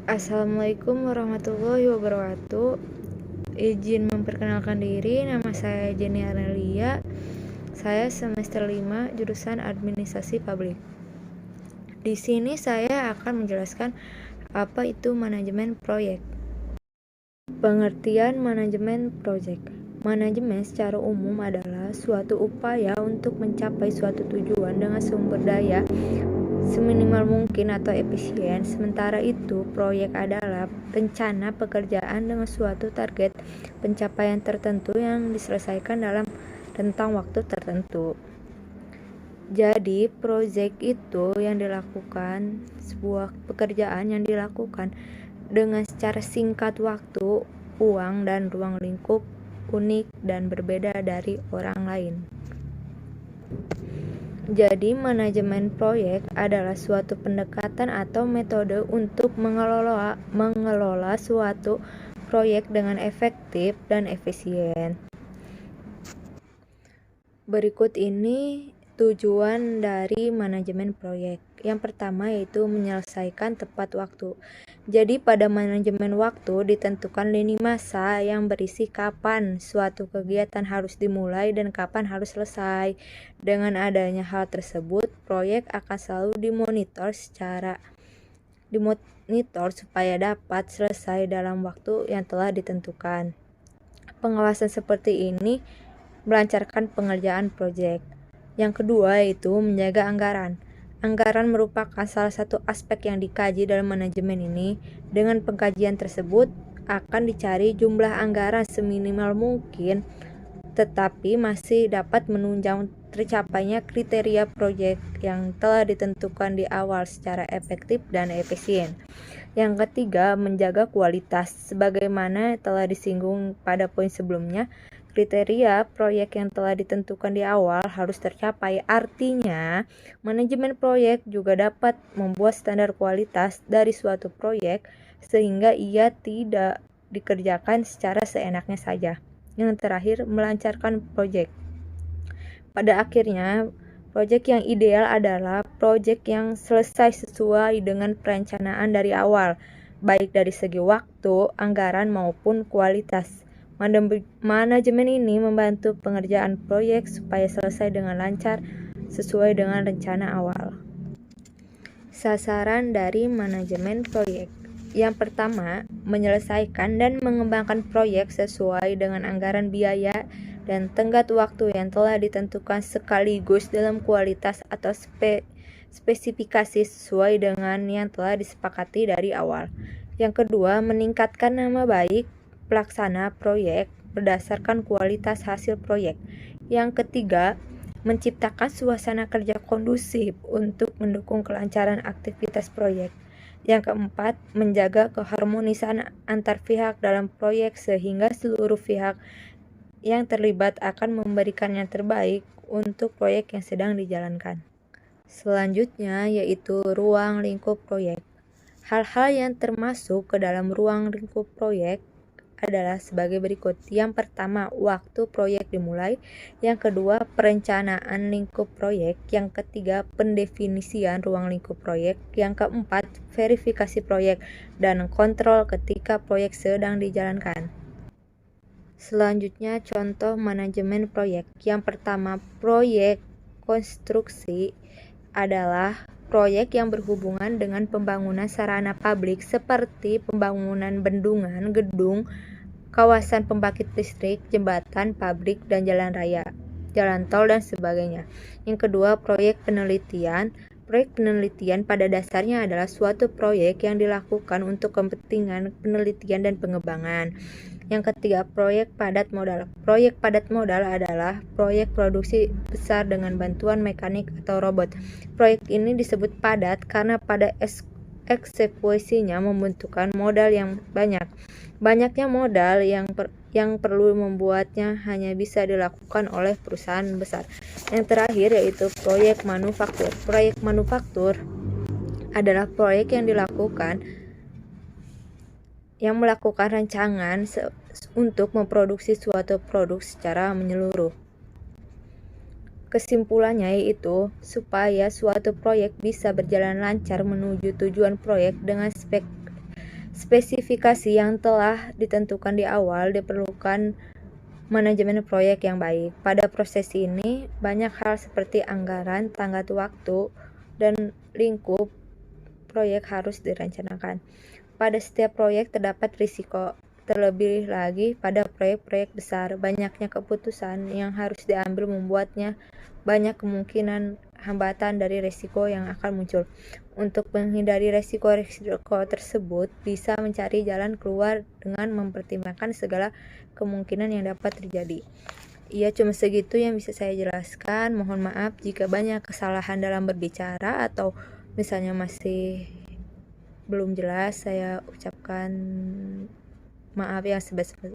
Assalamualaikum warahmatullahi wabarakatuh. Izin memperkenalkan diri, nama saya Jenny Arnelia. Saya semester 5 jurusan Administrasi Publik. Di sini saya akan menjelaskan apa itu manajemen proyek. Pengertian manajemen proyek. Manajemen secara umum adalah suatu upaya untuk mencapai suatu tujuan dengan sumber daya seminimal mungkin atau efisien. Sementara itu, proyek adalah rencana pekerjaan dengan suatu target pencapaian tertentu yang diselesaikan dalam rentang waktu tertentu. Jadi, proyek itu yang dilakukan, sebuah pekerjaan yang dilakukan dengan secara singkat waktu, uang, dan ruang lingkup unik dan berbeda dari orang lain. Jadi, manajemen proyek adalah suatu pendekatan atau metode untuk mengelola suatu proyek dengan efektif dan efisien. Berikut ini tujuan dari manajemen proyek. Yang pertama yaitu menyelesaikan tepat waktu. Jadi pada manajemen waktu ditentukan lini masa yang berisi kapan suatu kegiatan harus dimulai dan kapan harus selesai. Dengan adanya hal tersebut, proyek akan selalu dimonitor supaya dapat selesai dalam waktu yang telah ditentukan. Pengawasan seperti ini melancarkan pengerjaan proyek. Yang kedua yaitu menjaga anggaran. Anggaran merupakan salah satu aspek yang dikaji dalam manajemen ini. Dengan pengkajian tersebut akan dicari jumlah anggaran seminimal mungkin, tetapi masih dapat menunjang tercapainya kriteria proyek yang telah ditentukan di awal secara efektif dan efisien. Yang ketiga, menjaga kualitas. Sebagaimana telah disinggung pada poin sebelumnya, kriteria proyek yang telah ditentukan di awal harus tercapai. Artinya, manajemen proyek juga dapat membuat standar kualitas dari suatu proyek sehingga ia tidak dikerjakan secara seenaknya saja. Yang terakhir, melancarkan proyek. Pada akhirnya, proyek yang ideal adalah proyek yang selesai sesuai dengan perencanaan dari awal, baik dari segi waktu, anggaran maupun kualitas. Manajemen ini membantu pengerjaan proyek supaya selesai dengan lancar sesuai dengan rencana awal. Sasaran dari manajemen proyek. Yang pertama, menyelesaikan dan mengembangkan proyek sesuai dengan anggaran biaya dan tenggat waktu yang telah ditentukan sekaligus dalam kualitas atau spesifikasi sesuai dengan yang telah disepakati dari awal. Yang kedua, meningkatkan nama baik pelaksana proyek berdasarkan kualitas hasil proyek. Yang ketiga, menciptakan suasana kerja kondusif untuk mendukung kelancaran aktivitas proyek. Yang keempat, menjaga keharmonisan antar pihak dalam proyek sehingga seluruh pihak yang terlibat akan memberikan yang terbaik untuk proyek yang sedang dijalankan. Selanjutnya yaitu ruang lingkup proyek. Hal-hal yang termasuk ke dalam ruang lingkup proyek adalah sebagai berikut. Yang pertama, waktu proyek dimulai. Yang kedua, perencanaan lingkup proyek. Yang ketiga, pendefinisian ruang lingkup proyek. Yang keempat, verifikasi proyek dan kontrol ketika proyek sedang dijalankan. Selanjutnya, contoh manajemen proyek. Yang pertama, proyek konstruksi adalah proyek yang berhubungan dengan pembangunan sarana publik seperti pembangunan bendungan, gedung, kawasan pembangkit listrik, jembatan, pabrik, dan jalan raya, jalan tol, dan sebagainya. Yang kedua, proyek penelitian. Proyek penelitian pada dasarnya adalah suatu proyek yang dilakukan untuk kepentingan penelitian dan pengembangan. Yang ketiga, proyek padat modal. Proyek padat modal adalah proyek produksi besar dengan bantuan mekanik atau robot. Proyek ini disebut padat karena pada eksekusinya membutuhkan modal yang banyak. Banyaknya modal yang perlu membuatnya hanya bisa dilakukan oleh perusahaan besar. Yang terakhir yaitu proyek manufaktur. Proyek manufaktur adalah proyek yang melakukan rancangan untuk memproduksi suatu produk secara menyeluruh. Kesimpulannya yaitu supaya suatu proyek bisa berjalan lancar menuju tujuan proyek dengan spesifikasi yang telah ditentukan di awal diperlukan manajemen proyek yang baik. Pada proses ini, banyak hal seperti anggaran, tenggat waktu, dan lingkup proyek harus direncanakan. Pada setiap proyek terdapat risiko, terlebih lagi pada proyek-proyek besar. Banyaknya keputusan yang harus diambil membuatnya banyak kemungkinan hambatan dari risiko yang akan muncul. Untuk menghindari risiko-risiko tersebut, bisa mencari jalan keluar dengan mempertimbangkan segala kemungkinan yang dapat terjadi. Iya, cuma segitu yang bisa saya jelaskan. Mohon maaf jika banyak kesalahan dalam berbicara atau misalnya masih belum jelas. Saya ucapkan maaf yang sebesar-besarnya.